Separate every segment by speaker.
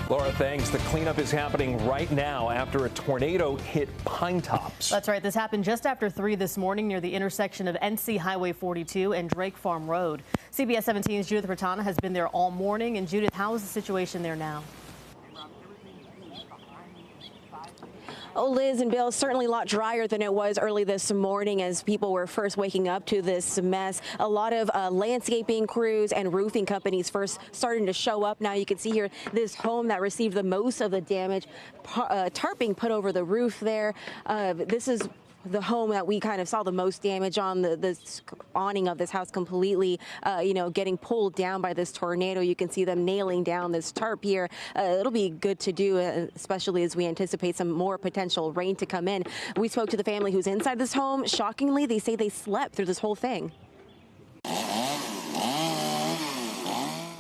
Speaker 1: Laura, thanks. The cleanup is happening right now after a tornado hit Pine Tops.
Speaker 2: That's right. This happened just after 3 this morning near the intersection of NC Highway 42 and Drake Farm Road. CBS 17's Judith Ratana has been there all morning. And Judith, how is the situation there now?
Speaker 3: Oh, Liz and Bill, certainly a lot drier than it was early this morning as people were first waking up to this mess. A lot of landscaping crews and roofing companies first starting to show up. Now you can see here this home that received the most of the damage, tarping put over the roof there. This is the home that we kind of saw the most damage on. The awning of this house completely, getting pulled down by this tornado. You can see them nailing down this tarp here. It'll be good to do, especially as we anticipate some more potential rain to come in. We spoke to the family who's inside this home. Shockingly, they say they slept through this whole thing.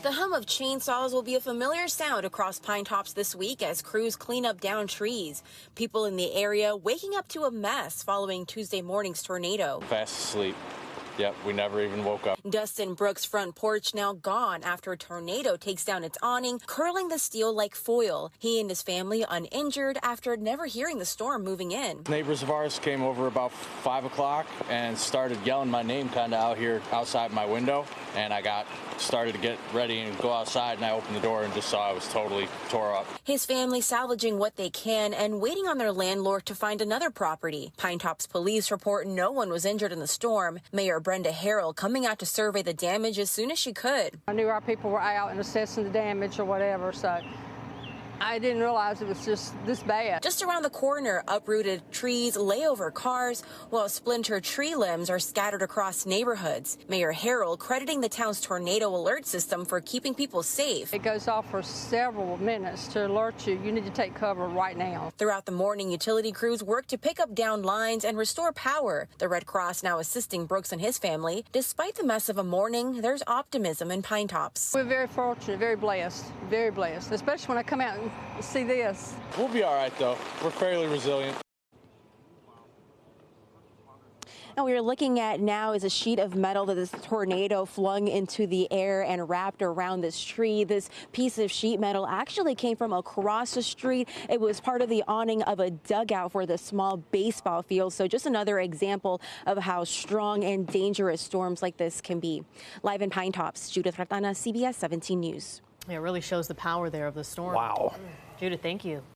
Speaker 3: The hum of chainsaws will be a familiar sound across Pine Tops this week as crews clean up downed trees. People in the area waking up to a mess following Tuesday morning's tornado.
Speaker 4: Fast asleep. Yep, we never even woke up.
Speaker 3: Dustin Brooks' front porch now gone after a tornado takes down its awning, curling the steel like foil. He and his family uninjured after never hearing the storm moving in.
Speaker 4: Neighbors of ours came over about 5 o'clock and started yelling my name kind of out here outside my window. And I started to get ready and go outside, and I opened the door and just saw I was totally tore up.
Speaker 3: His family salvaging what they can and waiting on their landlord to find another property. Pine Tops police report no one was injured in the storm. Mayor Brenda Harrell coming out to survey the damage as soon as she could.
Speaker 5: I knew our people were out and assessing the damage or whatever, so I didn't realize it was just this bad.
Speaker 3: Just around the corner, uprooted trees lay over cars, while splintered tree limbs are scattered across neighborhoods. Mayor Harrell crediting the town's tornado alert system for keeping people safe.
Speaker 5: It goes off for several minutes to alert you. You need to take cover right now.
Speaker 3: Throughout the morning, utility crews work to pick up downed lines and restore power. The Red Cross now assisting Brooks and his family. Despite the mess of a morning, there's optimism in Pine Tops.
Speaker 5: We're very fortunate, very blessed, especially when I come out and see this.
Speaker 4: We'll be all right, though. We're fairly resilient.
Speaker 3: And what we're looking at now is a sheet of metal that this tornado flung into the air and wrapped around this tree. This piece of sheet metal actually came from across the street. It was part of the awning of a dugout for the small baseball field. So just another example of how strong and dangerous storms like this can be. Live in Pine Tops, Judith Ratana, CBS 17 News.
Speaker 2: Yeah, it really shows the power there of the storm.
Speaker 1: Wow.
Speaker 2: Judith, thank you.